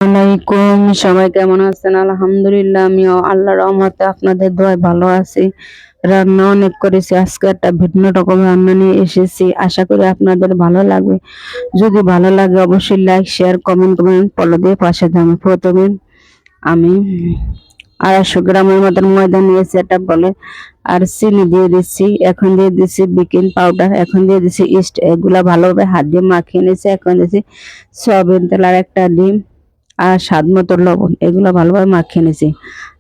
আলাইকুম, সবাই কেমন আছেন? আলহামদুলিল্লাহ, আমিও আল্লাহর রহমতে আপনাদের দোয়ায় ভালো আছি। রান্না অনেক করেছি, আজকে একটা ভিন্ন রকম রান্না নিয়ে এসেছি। আশা করি আপনাদের ভালো লাগবে। যদি ভালো লাগে অবশ্যই লাইক, শেয়ার, কমেন্ট করবেন, ফলো দিয়ে পাশে থাকবেন। প্রথমে আমি 250 গ্রামের মতন ময়দা নিয়েছি, এটা বলে, আর চিনি দিয়ে দিচ্ছি। এখন দিয়ে দিচ্ছি বেকিং পাউডার, এখন দিয়ে দিচ্ছি ইস্ট। এগুলা ভালোভাবে হাত দিয়ে মাখিয়ে নিয়েছি। এখন দিচ্ছি সয়াবিন তেল আর একটা ডিম আর স্বাদ মতো লবণ, এগুলো ভালোভাবে মাখিয়ে নিয়েছি।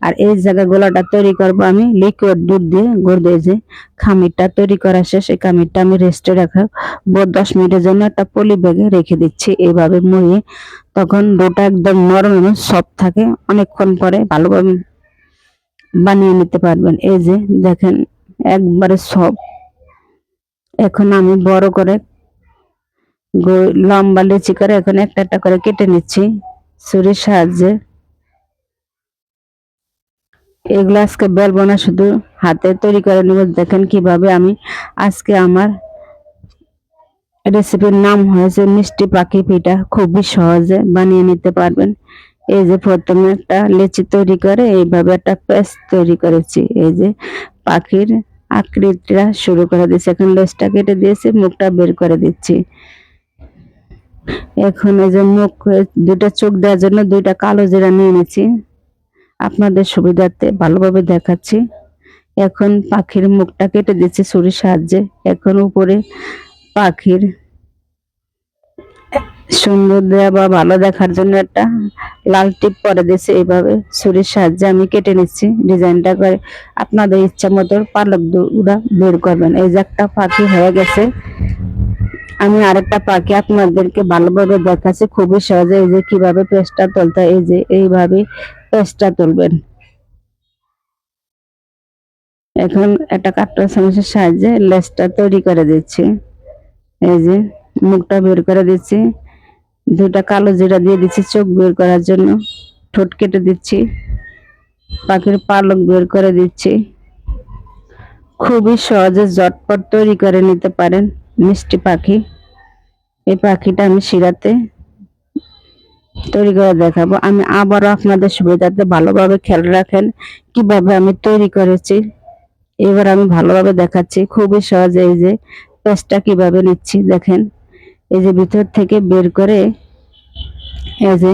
আর এই জায়গা গোলাটা তৈরি করবো আমি লিকুইড দুধ দিয়ে। গুড় দিয়ে যে খামিরটা তৈরি করা শেষ, এই খামিরটা আমি রেস্টে রাখাবো 10 মিনিটের জন্য। একটা পলি ব্যাগে রেখে দিচ্ছি এইভাবে মুড়িয়ে। তখন ডোটা একদম নরম এবং সফট থাকে। অনেকক্ষণ পরে ভালোভাবে বানিয়ে নিতে পারবেন। এই যে দেখেন, একবারে সফট। এখন আমি বড় করে লম্বা লেচি করে এখন একটা একটা করে কেটে নিচ্ছি ছুরির সাহায্যে। এগুলো আজকে বেলবো না, শুধু হাতে তৈরি করে নেব। দেখেন কিভাবে আমি আজকে আমার রেসিপির নাম হয়েছে মিষ্টি পাখি পিঠা। খুবই সহজে বানিয়ে নিতে পারবেন। এই যে প্রথমে একটা লেচি তৈরি করে এইভাবে একটা পেস্ট তৈরি করেছি। এই যে পাখির আকৃতিটা শুরু করে দিচ্ছি। এখন লেজটা কেটে দিয়েছি, মুখটা বের করে দিচ্ছি। এখন এই যে মুখ, দুটা চোখ দেওয়ার জন্য দুইটা কালো জিরা নিয়ে নিচ্ছি, আপনাদের সুবিধার্থে ভালোভাবে দেখাচ্ছি। এখন পাখির মুখটা কেটে দিচ্ছি ছুরির সাহায্যে। এখন উপরে পাখির সুন্দর দেওয়া বা ভালো দেখার জন্য একটা লাল টিপ করে দিচ্ছি। এইভাবে ছুরির সাহায্যে আমি কেটে নিচ্ছি ডিজাইনটা করে। আপনাদের ইচ্ছা মতো পালক গুলা বের করবেন। এই যে একটা পাখি হয়ে গেছে। আমি আরেকটা পাখি আপনাদেরকে ভালোভাবে দেখাচ্ছি খুবই সহজে। এই যে কিভাবে পেস্টটা তুলতে, এই যে এইভাবে পেস্টটা তুলবেন। এখন একটা কাঁটা চামচের সাহায্যে লেজটা তৈরি করে দিচ্ছি। এই যে মুখটা বের করে দিচ্ছি, দুটা কালো জিরা দিয়ে দিচ্ছি চোখ বের করার জন্য, ঠোঁট কেটে দিচ্ছি, পাখির পালক বের করে দিচ্ছি। খুবই সহজে ঝটপট তৈরি করে নিতে পারেন মিষ্টি পাখি। এই পাখিটা আমি শিরাতে তৈরি করে দেখাবো। আমি আবারও আপনাদের সুবিধার্থে ভালোভাবে খেয়াল রাখেন কিভাবে আমি তৈরি করেছি। এবার আমি ভালোভাবে দেখাচ্ছি খুবই সহজে। এই যে পেস্টটা কিভাবে নিচ্ছি দেখেন। এই যে ভিতর থেকে বের করে এই যে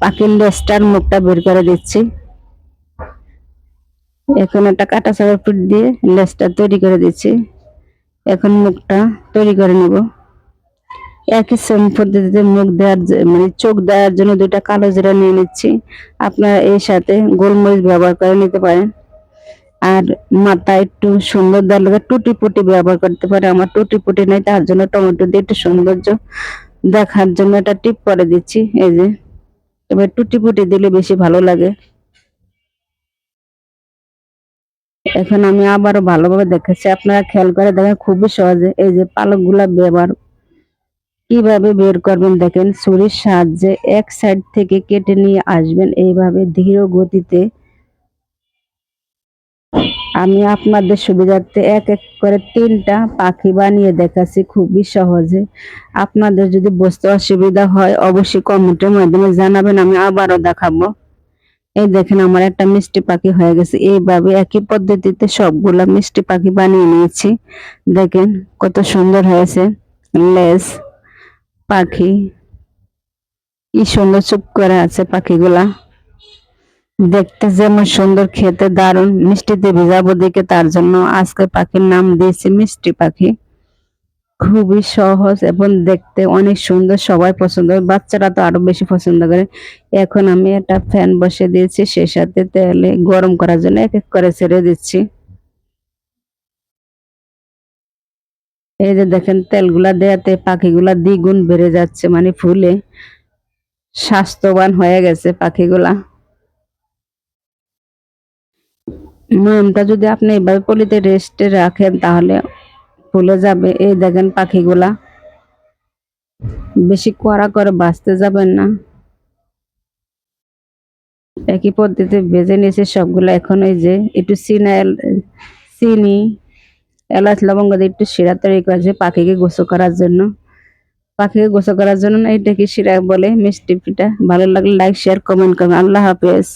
পাখির লেজটার মুখটা বের করে দিচ্ছি। এখন একটা কাঁটা চামচ ফুট দিয়ে লেজটা তৈরি করে দিচ্ছি। এখন মুখটা তৈরি করে নেব। একই সেম পদ্ধতিতে মুখ দেওয়ার মানে চোখ দেওয়ার জন্য দুইটা কালো জিরা নিয়ে নিচ্ছি। আপনারা এর সাথে গোলমরিচ ব্যবহার করে নিতে পারেন। আর মাথায় একটু সুন্দর দেওয়ার লাগে টুটি পুটি ব্যবহার করতে পারে। আমার টুটি পুটি নাই, তার জন্য টমেটো দিয়ে একটু সৌন্দর্য দেখার জন্য একটা টিপ করে দিচ্ছি। এই যে এবার টুটি পুটি দিলে বেশি ভালো লাগে। এখন আমি আবারও ভালোভাবে দেখাচ্ছি, আপনারা খেয়াল করে দেখেন খুবই সহজে। এই যে পালক গুলা ব্যবহার কিভাবে বের করবেন দেখেন, ছুরির সাহায্যে এক সাইড থেকে কেটে নিয়ে আসবেন এইভাবে ধীর গতিতে। আমি আপনাদের সুবিধার্থে এক এক করে 3টা পাখি বানিয়ে দেখাচ্ছি খুবই সহজে। আপনাদের যদি বুঝতে অসুবিধা হয় অবশ্যই কমেন্টের মাধ্যমে জানাবেন, আমি আবারও দেখাবো। এই দেখেন আমার একটা মিষ্টি পাখি হয়ে গেছে। এইভাবে একই পদ্ধতিতে সবগুলা মিষ্টি পাখি বানিয়ে নিয়েছি। দেখেন কত সুন্দর হয়েছে। লেজ, পাখি, কি সুন্দর চুপ করে আছে পাখিগুলা। দেখতে যেমন সুন্দর, খেতে দারুণ, মিষ্টিতে ভিজাবো দিকে, তার জন্য আজকে পাখির নাম দিয়েছি মিষ্টি পাখি। খুবই সহজ এবং দেখতে অনেক সুন্দর, সবাই পছন্দ করে, বাচ্চারা তো আরো বেশি পছন্দ করে। এখন আমি একটা ফ্যান বসে দিয়েছি, সে সাথে তেলে গরম করার জন্য এক এক করে ছেড়ে দিচ্ছি। এই যে দেখেন তেলগুলা দেয়াতে পাখিগুলা দ্বিগুণ বেড়ে যাচ্ছে, মানে ফুলে স্বাস্থ্যবান হয়ে গেছে পাখিগুলা। ময়মটা যদি আপনি এভাবে পলিতে রেস্টে রাখেন তাহলে ফুলে যাবে। এই দেখেন পাখিগুলা, বেশি কড়া করে ভাজতে যাবেন না। একই পদ্ধতিতে ভেজে নিয়েছি সবগুলা। এখন এই যে একটু চিনি, এলাচ, লবঙ্গ দিয়ে একটু শিরা তৈরি করেছি পাখিকে গোসল করার জন্য। পাখিকে গোসল করার জন্য না, এটা কি শিরা বলে, মিষ্টি পিঠা। ভালো লাগলে লাইক শেয়ার কমেন্ট করবেন। আল্লাহ হাফেজ।